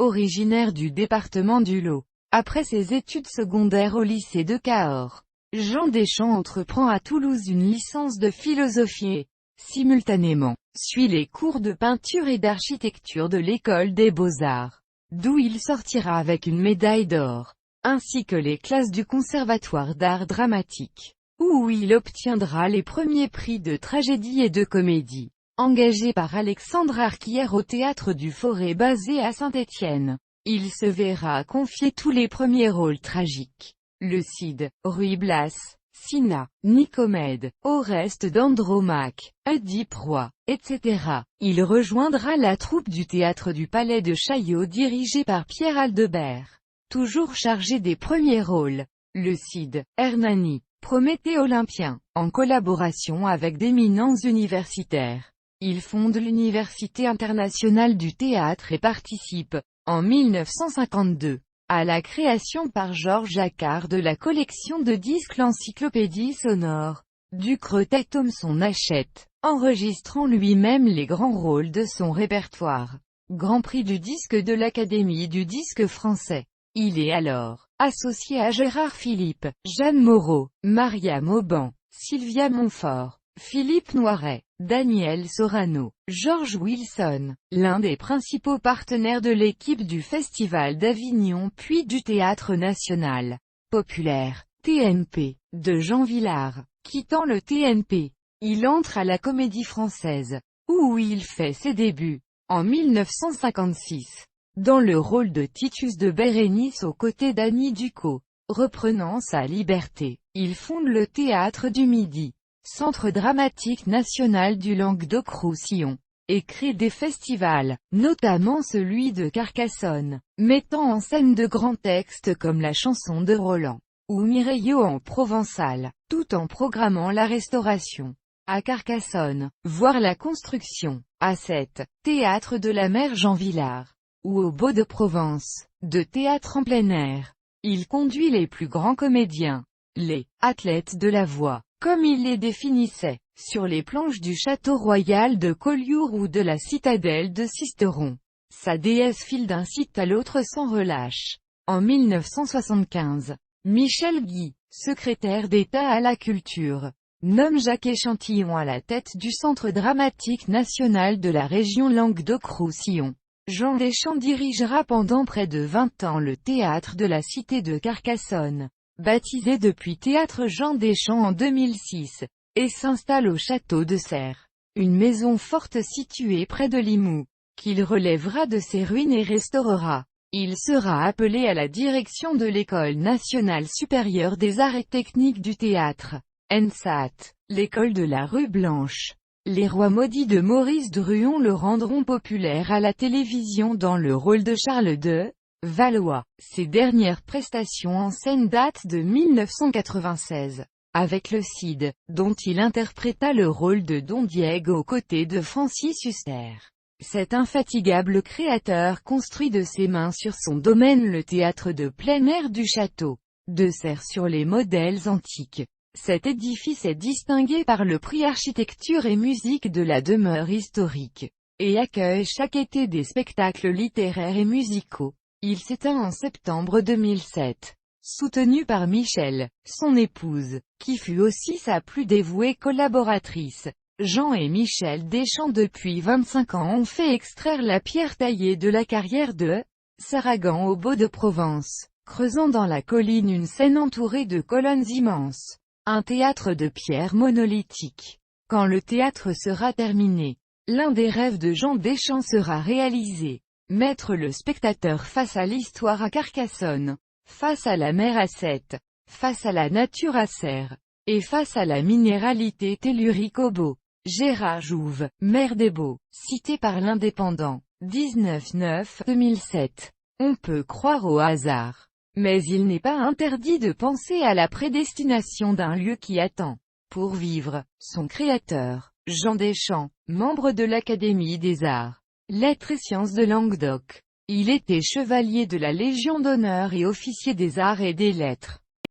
originaire du département du Lot. Après ses études secondaires au lycée de Cahors, Jean Deschamps entreprend à Toulouse une licence de philosophie et, simultanément, suit les cours de peinture et d'architecture de l'école des Beaux-Arts, d'où il sortira avec une médaille d'or, ainsi que les classes du Conservatoire d'art dramatique, où il obtiendra les premiers prix de tragédie et de comédie. Engagé par Alexandre Arquière au théâtre du Forêt basé à Saint-Étienne, il se verra confier tous les premiers rôles tragiques. Le Cid, Ruy Blas, Cinna, Nicomède, Oreste d'Andromaque, Oedipe Roi, etc. Il rejoindra la troupe du théâtre du Palais de Chaillot dirigée par Pierre Aldebert, toujours chargé des premiers rôles. Le Cid, Hernani, Prométhée Olympien, en collaboration avec d'éminents universitaires. Il fonde l'Université internationale du théâtre et participe, en 1952, à la création par Georges Jacquard de la collection de disques L'Encyclopédie sonore. Ducretet Thomson achète, enregistrant lui-même les grands rôles de son répertoire. Grand prix du disque de l'Académie du disque français. Il est alors associé à Gérard Philippe, Jeanne Moreau, Maria Mauban, Sylvia Montfort, Philippe Noiret, Daniel Sorano, George Wilson, l'un des principaux partenaires de l'équipe du Festival d'Avignon puis du Théâtre National Populaire, TNP, de Jean Vilar. Quittant le TNP, il entre à la Comédie Française, où il fait ses débuts, en 1956, dans le rôle de Titus de Bérénice aux côtés d'Annie Ducos. Reprenant sa liberté, il fonde le Théâtre du Midi, Centre dramatique national du Languedoc-Roussillon, et crée des festivals, notamment celui de Carcassonne, mettant en scène de grands textes comme La chanson de Roland, ou Mireillot en provençal, tout en programmant la restauration. À Carcassonne, voire la construction, à Sète, théâtre de la mère Jean Vilar, ou au Beau-de-Provence, de théâtre en plein air. Il conduit les plus grands comédiens, les « athlètes de la voix », comme il les définissait, sur les planches du château royal de Collioure ou de la citadelle de Sisteron. Sa déesse file d'un site à l'autre sans relâche. En 1975, Michel Guy, secrétaire d'État à la Culture, nomme Jacques Échantillon à la tête du Centre dramatique national de la région Languedoc-Roussillon. Jean Deschamps dirigera pendant près de 20 ans le théâtre de la cité de Carcassonne, baptisé depuis Théâtre Jean Deschamps en 2006, et s'installe au château de Serres, une maison forte située près de Limoux, qu'il relèvera de ses ruines et restaurera. Il sera appelé à la direction de l'École nationale supérieure des arts et techniques du théâtre, ENSAT, l'école de la rue Blanche. Les Rois maudits de Maurice Druon le rendront populaire à la télévision dans le rôle de Charles de Valois. Ses dernières prestations en scène datent de 1996, avec le Cid, dont il interpréta le rôle de Don Diego aux côtés de Francis Huster. Cet infatigable créateur construit de ses mains sur son domaine le théâtre de plein air du château de Serres sur les modèles antiques. Cet édifice est distingué par le prix architecture et musique de la demeure historique, et accueille chaque été des spectacles littéraires et musicaux. Il s'éteint en septembre 2007, soutenu par Michel, son épouse, qui fut aussi sa plus dévouée collaboratrice. Jean et Michel Deschamps depuis 25 ans ont fait extraire la pierre taillée de la carrière de Saragan au Beau-de-Provence, creusant dans la colline une scène entourée de colonnes immenses. Un théâtre de pierre monolithique. Quand le théâtre sera terminé, l'un des rêves de Jean Deschamps sera réalisé. Mettre le spectateur face à l'histoire à Carcassonne, face à la mer à Sète, face à la nature à Serres, et face à la minéralité tellurique au Beau. Gérard Jouve, maire des Beaux, cité par l'Indépendant, 19-9-2007. On peut croire au hasard. Mais il n'est pas interdit de penser à la prédestination d'un lieu qui attend, pour vivre, son créateur, Jean Deschamps, membre de l'Académie des Arts, Lettres et Sciences de Languedoc. Il était chevalier de la Légion d'honneur et officier des Arts et des Lettres.